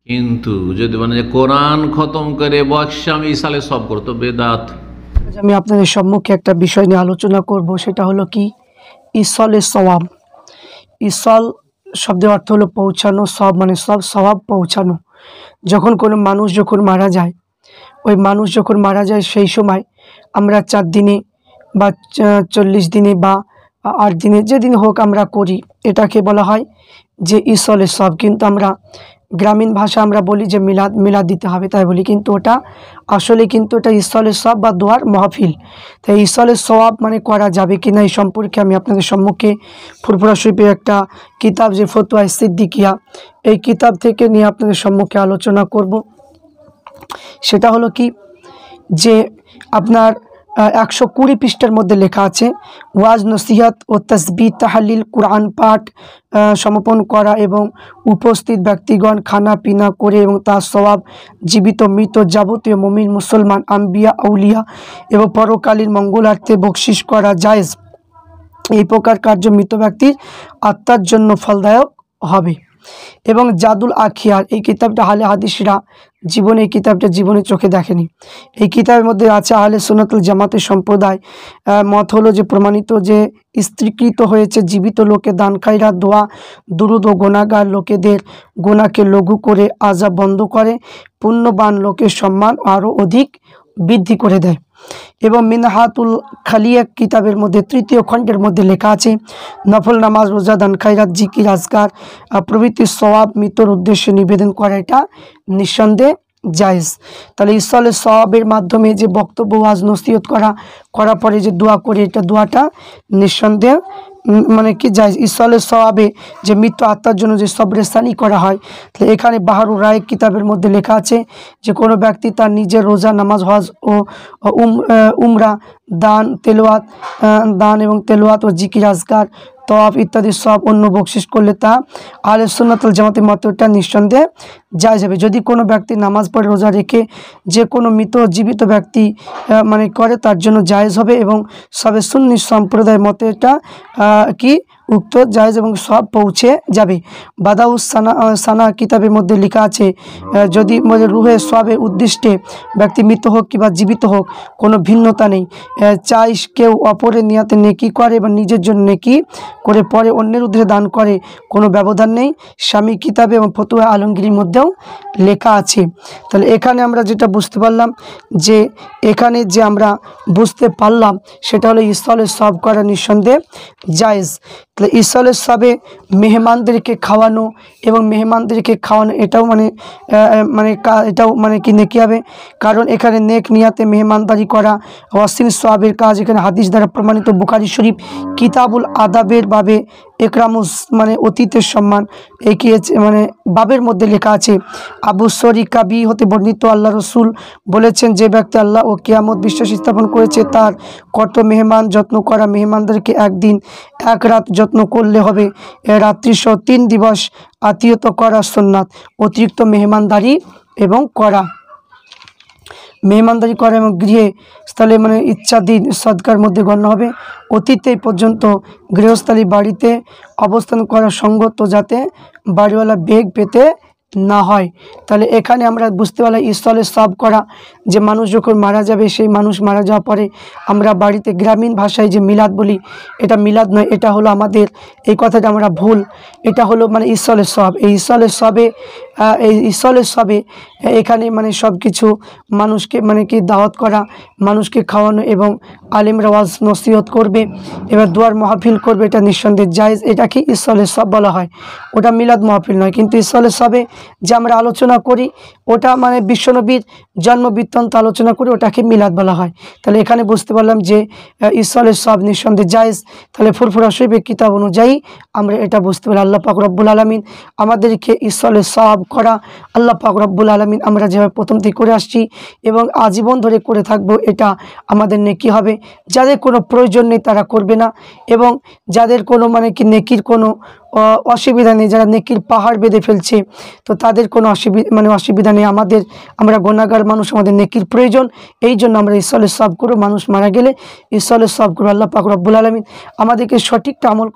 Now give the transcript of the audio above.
কিন্তু যদি মানে যে কোরআন খতম করে বক্সামি ইসালে সব করতো বেদাত। আমি আপনাদের সম্মুখে একটা বিষয় নিয়ে আলোচনা করব, সেটা হলো কি ইসলে সওয়াব। ইসল শব্দের অর্থ হলো পৌঁছানো, সব মানে সব, সওয়াব পৌঁছানো। যখন কোনো মানুষ যখন মারা যায়, ওই মানুষ যখন মারা যায় সেই সময় আমরা 4 দিনে বা 40 দিনে বা 8 দিনে যেদিন হোক আমরা করি, এটাকে বলা হয় যে ইসলে সব। কিন্তু আমরা গ্রামীণ ভাষা আমরা বলি যে মিলাদ মিলাদ দিতে হবে, তাই বলি, কিন্তু ওটা আসলে কিন্তু এটা ইসলে সব বা দোয়ার মাহফিল। তাই ইসলে সওয়াব মানে করা যাবে কি না এই সম্পর্কে আমি আপনাদের সম্মুখে ফুরফুরা শরীফের একটা কিতাব যে ফতোয়া সিদ্দিকিয়া, এই কিতাব থেকে নিয়ে আপনাদের সম্মুখে আলোচনা করব। সেটা হলো কি যে আপনার 120 পৃষ্ঠার মধ্যে লেখা আছে, ওয়াজ নসিহত ও তসবিহ তাহলিল কোরআন পাঠ সমাপন করা এবং উপস্থিত ব্যক্তিগণ খানা পিনা করে এবং তার সওয়াব জীবিত মৃত যাবতীয় মুমিন মুসলমান আম্বিয়া আউলিয়া এবং পরকালীন মঙ্গলার্থে বকশিস করা জায়েজ। এই প্রকার কার্য মৃত ব্যক্তির আত্মার জন্য ফলদায়ক হবে। এবং জাদুল আখিয়ার, এই কিতাবটা আহলে হাদিসরা জীবনে, এই কিতাবটা জীবনে চোখে দেখেনি। এই কিতাবের মধ্যে আছে আহলে সুন্নাতুল জামাতের সম্প্রদায় মত হলো যে প্রমাণিত যে স্ত্রীকৃত হয়েছে জীবিত লোকে দান খায়রা দোয়া দুরুদ ও গুনাহগার লোকেদের গুনাহকে লঘু করে আযাব বন্ধ করে, পুণ্যবান লোকের সম্মান আরও অধিক বৃদ্ধি করে দেয়। এবং মিনহাতুল খালিয়া কিতাবের মধ্যে 3য় খণ্ডের মধ্যে লেখা আছে, নফল নামাজ রোজা দান খায়রাত জিকির আজকার প্রভৃতি সওয়াব মৃত্যুর উদ্দেশ্যে নিবেদন করা এটা নিঃসন্দেহে জায়েজ। তাহলে ইসলে সওয়াবের মাধ্যমে যে বক্তব্য ওয়াজ নসিহত করার পরে যে দোয়া করে, এটা দোয়াটা নিঃসন্দেহে মানে কি জায়েজ। ইসলে সওয়াবে যে মৃত্যু আত্মার জন্য যে সবরেসানি করা হয়, তাহলে এখানে বাহারুর রায় কিতাবের মধ্যে লেখা আছে যে কোনো ব্যক্তি তার নিজের রোজা নামাজ হজ ও উমরা দান এবং তেলাওয়াত ও জিকির আজকার তওয়াফ ইত্যাদি সব অন্য বকশিস করলে তা আহলে সুন্নাতুল জামাতের মতটা নিঃসন্দেহে জায়েজ হবে। যদি কোনো ব্যক্তি নামাজ পড়ে রোজা রেখে যে কোনো মৃত জীবিত ব্যক্তি মানে করে, তার জন্য জায়েজ হবে এবং সবে সুন্নি সম্প্রদায়ের মতে এটা কি উক্ত জায়েজ এবং সব পৌঁছে যাবে। বাদাউস সানা কিতাবের মধ্যে লেখা আছে, যদি রুহে সবের উদ্দেশ্যে ব্যক্তি মৃত হোক কিংবা জীবিত হোক কোনো ভিন্নতা নেই, চাই কেউ অপরের নিয়াতে নেকি করে এবং নিজের জন্য নেকি করে পরে অন্যের উদ্দেশ্যে দান করে, কোনো ব্যবধান নেই। স্বামী কিতাবে এবং ফতুয়া আলমগীরির মধ্যেও লেখা আছে। তাহলে এখানে আমরা যেটা বুঝতে পারলাম, যে এখানে যে আমরা বুঝতে পারলাম সেটা হলো ইসলে সব করা নিঃসন্দেহে জায়েজ। তাহলে ইসলে সবে মেহমানদেরকে খাওয়ানো এবং মেহমানদেরকে খাওয়ানো এটাও এটাও মানে কি নেকি হবে, কারণ এখানে নেক নিয়াতে মেহমানদারি করা ওয়াসিন সওয়াবের কাজ এখানে হাদিস দ্বারা প্রমাণিত। বুখারী শরীফ কিতাবুল আদাবের বাবে একরামুস মানে অতীতের সম্মান এগিয়েছে মানে বাবের মধ্যে লেখা আছে, আবু সরি কাবি হতে বর্ণিত আল্লাহ রসুল বলেছেন, যে ব্যক্তি আল্লাহ ও কিয়ামত বিশ্বাস স্থাপন করেছে তার কর্তব্য মেহমান যত্ন করা। মেহমানদেরকে একদিন এক রাত যত্ন করলে হবে, রাত্রিসহ 3 দিবস আতিথ্য করা সুন্নাত। অতিরিক্ত মেহমানদারি করা এবং গৃহে স্থলে মানে ইচ্ছাধীন সদকার মধ্যে গণ্য হবে। অতীতে পর্যন্ত গৃহস্থলী বাড়িতে অবস্থান করা সঙ্গত, যাতে বাড়িওয়ালা বেগ পেতে না হয়। তাহলে এখানে আমরা বুঝতে পারলাম ইসলে সব করা, যে মানুষ যখন মারা যাবে, সেই মানুষ মারা যাওয়ার পরে আমরা বাড়িতে গ্রামীণ ভাষায় যে মিলাদ বলি, এটা মিলাদ নয়, এটা হলো আমাদের এই কথাটা আমরা ভুল, এটা হলো মানে ইসলে সব। এই ইসলে সবে এখানে মানে সব কিছু মানুষকে মানে কি দাওয়াত করা, মানুষকে খাওয়ানো এবং আলিমরা ওয়াজ নসিহত করবে, এবার দোয়ার মাহফিল করবে, এটা নিঃসন্দেহে জায়েজ। এটাকে ইসলে সব বলা হয়, ওটা মিলাদ মাহফিল নয়। কিন্তু ইসলে সবে যে আমরা আলোচনা করি, ওটা মানে বিশ্বনবীর জন্ম বৃত্তান্ত আলোচনা করি, ওটাকে মিলাদ বলা হয়। তাহলে এখানে বুঝতে পারলাম যে ইসলে সব নিঃসন্দেহে জায়েজ। তাহলে ফুরফুরা শরীফের কিতাব অনুযায়ী আমরা এটা বুঝতে পারি। আল্লাহ পাক রব্বুল আলামিন আমাদেরকে ইসলে সব করা, আল্লাহ পাক রব্বুল আলামিন আমরা যেভাবে প্রথম থেকে করে আসছি এবং আজীবন ধরে করে থাকবো, এটা আমাদের নেকি হবে। যাদের কোনো প্রয়োজন নেই তারা করবে না, এবং যাদের কোনো মানে কি নেকির কোনো অসুবিধা নেই, যারা নেকির পাহাড় বেঁধে ফেলছে, তো তাদের কোনো অসুবিধা নেই। আমরা গুনাহগার মানুষ, আমাদের নেকির প্রয়োজন, এই জন্য আমরা ইসলে সব করব। মানুষ মারা গেলে ইসলে সব করব। আল্লাহ পাক রব্বুল আলামিন আমাদেরকে সঠিকটা আমল